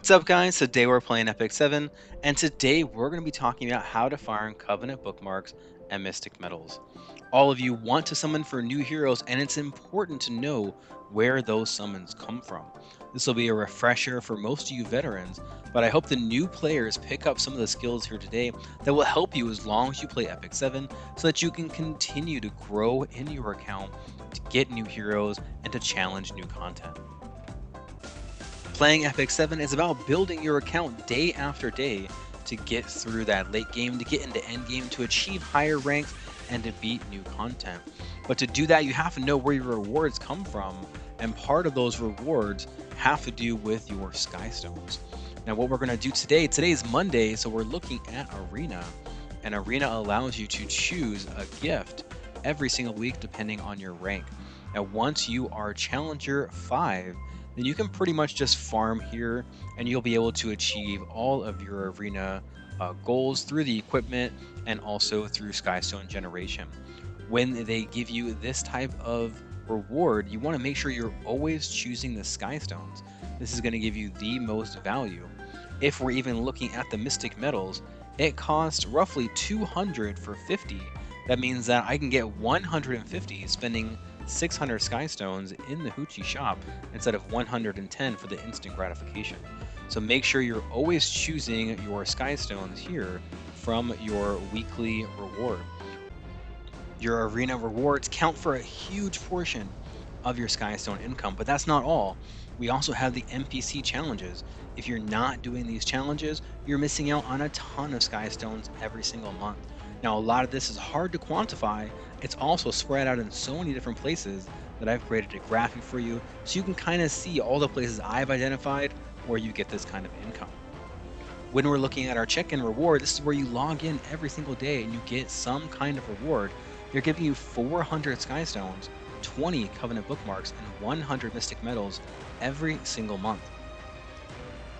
What's up, guys? Today we're playing Epic 7, and today we're going to be talking about how to farm Covenant bookmarks and Mystic Metals. All of you want to summon for new heroes, and it's important to know where those summons come from. This will be a refresher for most of you veterans, but I hope the new players pick up some of the skills here today that will help you as long as you play Epic 7 so that you can continue to grow in your account, to get new heroes, and to challenge new content. Playing Epic 7 is about building your account day after day to get through that late game, to get into end game, to achieve higher ranks, and to beat new content. But to do that, you have to know where your rewards come from, and part of those rewards have to do with your Skystones. Now, what we're going to do today is Monday, so we're looking at Arena, and Arena allows you to choose a gift every single week depending on your rank. Now, once you are Challenger 5, then you can pretty much just farm here and you'll be able to achieve all of your arena goals through the equipment and also through Skystone generation. When they give you this type of reward, you want to make sure you're always choosing the Skystones. This is going to give you the most value. If we're even looking at the Mystic Metals, it costs roughly 200 for 50. That means that I can get 150 spending 600 Skystones in the Hoochie shop instead of 110 for the instant gratification. So make sure you're always choosing your Skystones here from your weekly reward. Your arena rewards count for a huge portion of your Skystone income, but that's not all. We also have the NPC challenges. If you're not doing these challenges, you're missing out on a ton of Skystones every single month. Now, a lot of this is hard to quantify. It's also spread out in so many different places that I've created a graphic for you so you can kind of see all the places I've identified where you get this kind of income. When we're looking at our check-in reward, this is where you log in every single day and you get some kind of reward. They're giving you 400 Skystones, 20 Covenant Bookmarks, and 100 Mystic Metals every single month.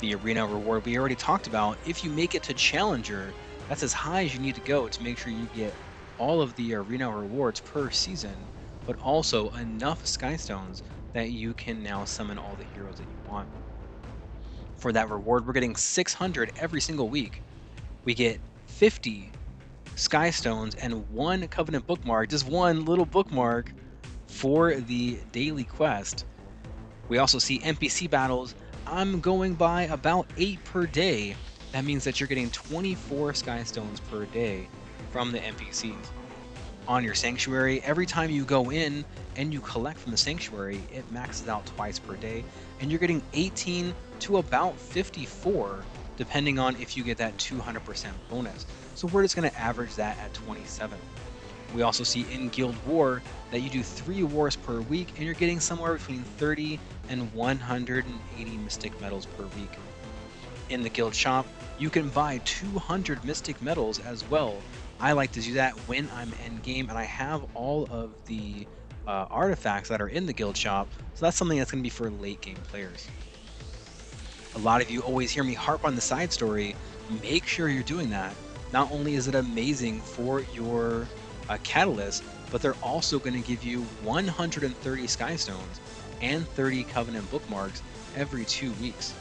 The Arena reward we already talked about. If you make it to Challenger, that's as high as you need to go to make sure you get all of the Arena rewards per season, but also enough Skystones that you can now summon all the heroes that you want. For that reward, we're getting 600 every single week. We get 50 Skystones and 1 Covenant bookmark, just one little bookmark for the daily quest. We also see NPC battles. I'm going by about 8 per day. That means that you're getting 24 Skystones per day from the NPCs. On your Sanctuary, every time you go in and you collect from the Sanctuary, it maxes out twice per day, and you're getting 18 to about 54, depending on if you get that 200% bonus. So we're just going to average that at 27. We also see in Guild War that you do 3 wars per week, and you're getting somewhere between 30 and 180 Mystic Metals per week. In the Guild Shop, you can buy 200 Mystic Metals as well. I like to do that when I'm end game and I have all of the artifacts that are in the Guild Shop, so that's something that's going to be for late game players. A lot of you always hear me harp on the side story. Make sure you're doing that. Not only is it amazing for your catalyst, but they're also going to give you 130 Skystones and 30 Covenant bookmarks every 2 weeks.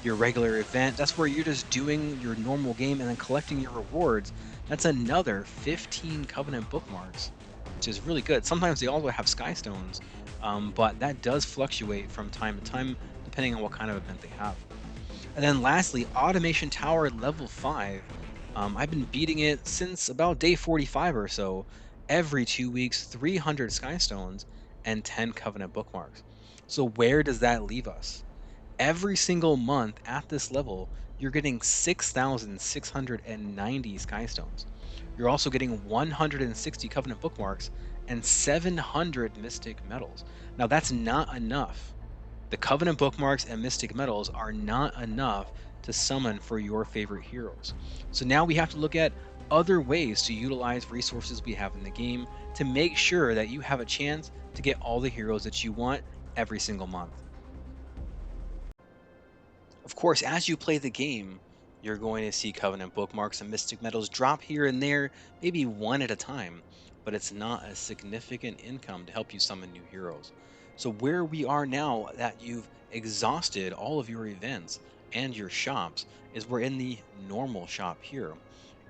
Your regular event, that's where you're just doing your normal game and then collecting your rewards. That's another 15 Covenant bookmarks, which is really good. Sometimes they also have Skystones, but that does fluctuate from time to time depending on what kind of event they have. And then lastly, Automation Tower level 5. I've been beating it since about day 45 or so. Every 2 weeks, 300 Skystones and 10 Covenant bookmarks. So where does that leave us? Every single month at this level, you're getting 6,690 Skystones. You're also getting 160 Covenant bookmarks and 700 Mystic Metals. Now that's not enough. The Covenant bookmarks and Mystic Metals are not enough to summon for your favorite heroes. So now we have to look at other ways to utilize resources we have in the game to make sure that you have a chance to get all the heroes that you want every single month. Of course, as you play the game, you're going to see Covenant bookmarks and Mystic Metals drop here and there, maybe one at a time, but it's not a significant income to help you summon new heroes. So where we are now that you've exhausted all of your events and your shops is we're in the normal shop here.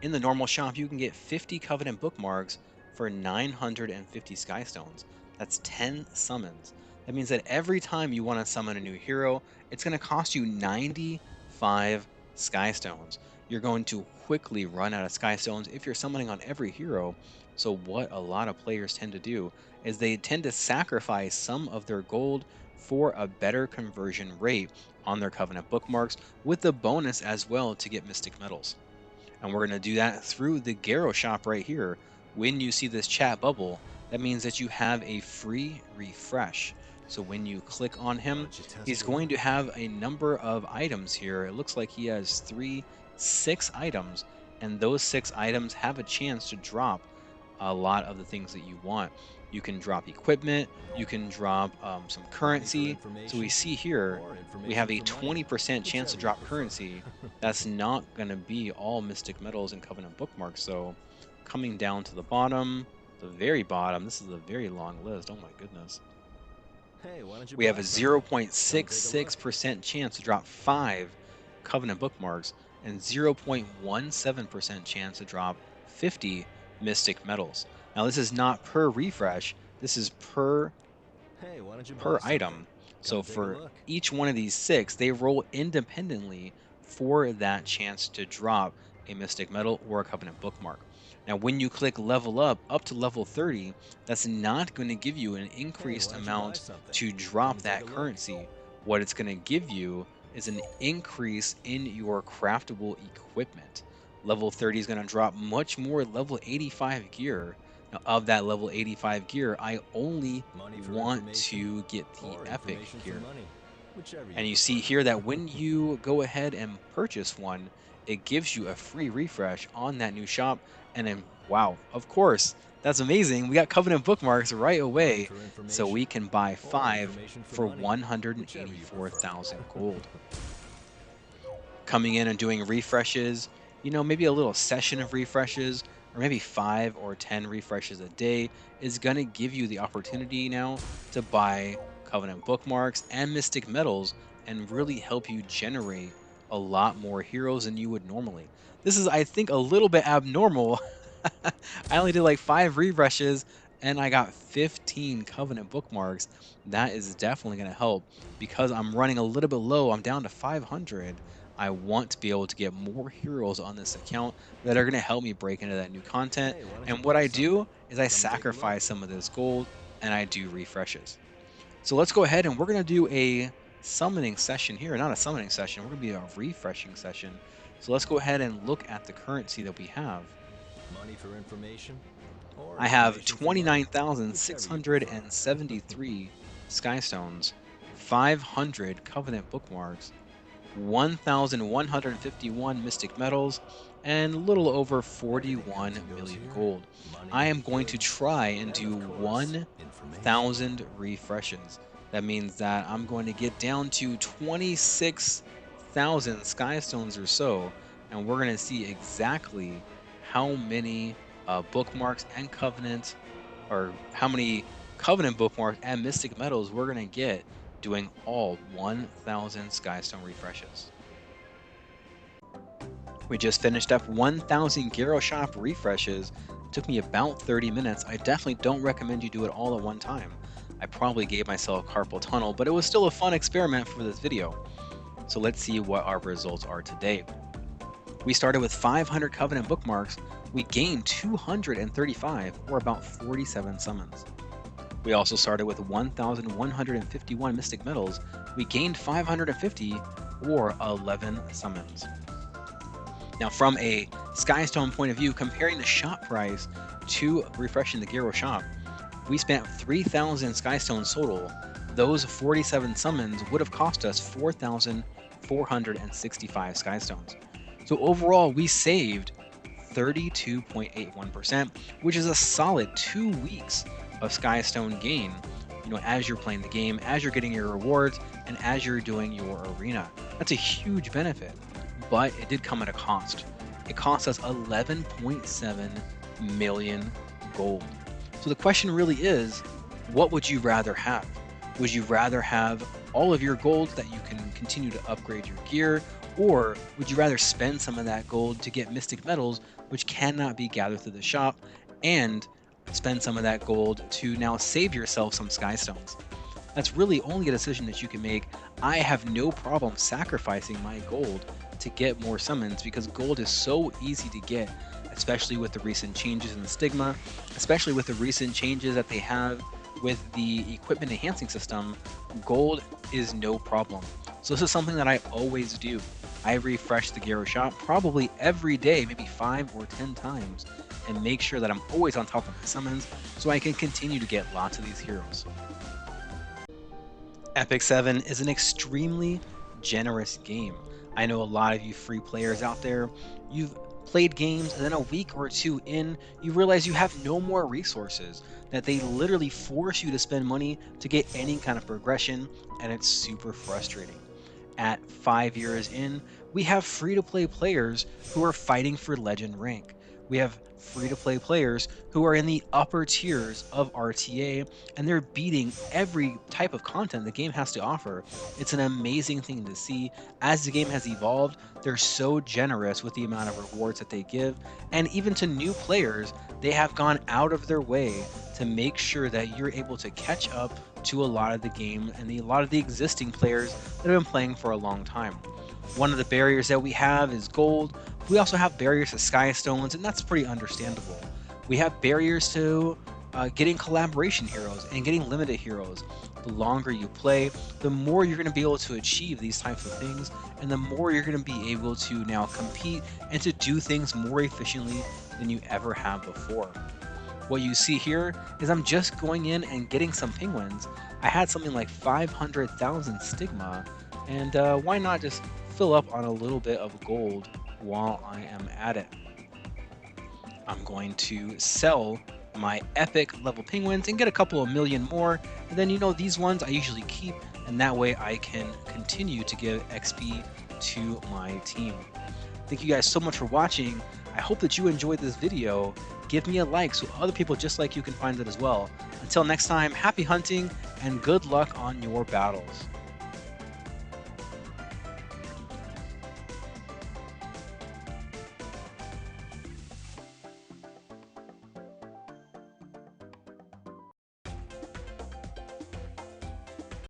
In the normal shop, you can get 50 Covenant bookmarks for 950 Skystones. That's 10 summons. That means that every time you want to summon a new hero, it's going to cost you 95 Skystones. You're going to quickly run out of Skystones if you're summoning on every hero. So what a lot of players tend to do is they tend to sacrifice some of their gold for a better conversion rate on their Covenant bookmarks, with the bonus as well to get Mystic Medals. And we're going to do that through the Garo shop right here. When you see this chat bubble, that means that you have a free refresh. So when you click on him, he's going to have a number of items here. It looks like he has 6 items, and those 6 items have a chance to drop a lot of the things that you want. You can drop equipment, you can drop some currency. So we see here, we have a 20% chance to drop currency. That's not going to be all Mystic Medals and Covenant bookmarks. So coming down to the bottom, the very bottom, this is a very long list. Oh my goodness. We have a 0.66% chance to drop 5 Covenant bookmarks and 0.17% chance to drop 50 Mystic Medals. Now this is not per refresh, this is per item. So for each one of these 6, they roll independently for that chance to drop a Mystic Medal or a Covenant bookmark. Now when you click level up to level 30, that's not going to give you an increased amount to drop that currency. What it's going to give you is an increase in your craftable equipment. Level 30 is going to drop much more level 85 gear. Now, of that level 85 gear, I only want to get the epic gear. And you see here that when you go ahead and purchase one, it gives you a free refresh on that new shop. And then, wow, of course, that's amazing. We got Covenant bookmarks right away. So we can buy 5 for 184,000 gold. Coming in and doing refreshes, you know, maybe a little session of refreshes, or maybe 5 or 10 refreshes a day is going to give you the opportunity now to buy Covenant bookmarks and Mystic Medals and really help you generate a lot more heroes than you would normally. This is, I think, a little bit abnormal. I only did like 5 refreshes and I got 15 Covenant bookmarks. That is definitely going to help because I'm running a little bit low. I'm down to 500. I want to be able to get more heroes on this account that are going to help me break into that new content. And what I do is I sacrifice some of this gold and I do refreshes. So let's go ahead and we're going to do a summoning session here. Not a summoning session, we're going to be a refreshing session. So let's go ahead and look at the currency that we have. Money for information. I have 29,673 Skystones, 500 Covenant bookmarks, 1,151 Mystic Medals, and a little over 41 million gold. I am going to try and do 1,000 refreshes. That means that I'm going to get down to 26,000 Skystones or so, and we're going to see exactly how many bookmarks and Covenant, or how many Covenant bookmarks and Mystic Medals we're going to get doing all 1,000 Skystone refreshes. We just finished up 1,000 Garo Shop refreshes. It took me about 30 minutes. I definitely don't recommend you do it all at one time. I probably gave myself carpal tunnel, but it was still a fun experiment for this video. So let's see what our results are today. We started with 500 Covenant bookmarks. We gained 235, or about 47 summons. We also started with 1,151 Mystic Medals. We gained 550, or 11 summons. Now, from a Skystone point of view, comparing the shop price to refreshing the Garo shop, we spent 3,000 Skystones total. Those 47 summons would have cost us 4,465 Skystones. So overall, we saved 32.81%, which is a solid 2 weeks of Skystone gain, you know, as you're playing the game, as you're getting your rewards, and as you're doing your arena. That's a huge benefit, but it did come at a cost. It cost us 11.7 million gold. So the question really is, what would you rather have? Would you rather have all of your gold so that you can continue to upgrade your gear? Or would you rather spend some of that gold to get mystic metals, which cannot be gathered through the shop, and spend some of that gold to now save yourself some Skystones? That's really only a decision that you can make. I have no problem sacrificing my gold to get more summons because gold is so easy to get, especially with the recent changes in the stigma, especially with the recent changes that they have with the equipment enhancing system. Gold is no problem. So this is something that I always do. I refresh the Garo shop probably every day, maybe 5 or 10 times, and make sure that I'm always on top of my summons so I can continue to get lots of these heroes. Epic 7 is an extremely generous game. I know a lot of you free players out there, you've played games and then a week or two in, you realize you have no more resources, that they literally force you to spend money to get any kind of progression, and it's super frustrating. At 5 years in, we have free to play players who are fighting for legend rank. We have free to play players who are in the upper tiers of RTA, and they're beating every type of content the game has to offer. It's an amazing thing to see. As the game has evolved, they're so generous with the amount of rewards that they give, and even to new players, they have gone out of their way to make sure that you're able to catch up to a lot of the game and a lot of the existing players that have been playing for a long time. One of the barriers that we have is gold. We also have barriers to Skystones, and that's pretty understandable. We have barriers to getting collaboration heroes and getting limited heroes. The longer you play, the more you're going to be able to achieve these types of things, and the more you're going to be able to now compete and to do things more efficiently than you ever have before. What you see here is I'm just going in and getting some penguins. I had something like 500,000 stigma, and why not just fill up on a little bit of gold while I am at it. I'm going to sell my epic level penguins and get a couple of million more, and then these ones I usually keep, and that way I can continue to give XP to my team. Thank you guys so much for watching. I hope that you enjoyed this video. Give me a like so other people just like you can find it as well. Until next time, happy hunting and good luck on your battles.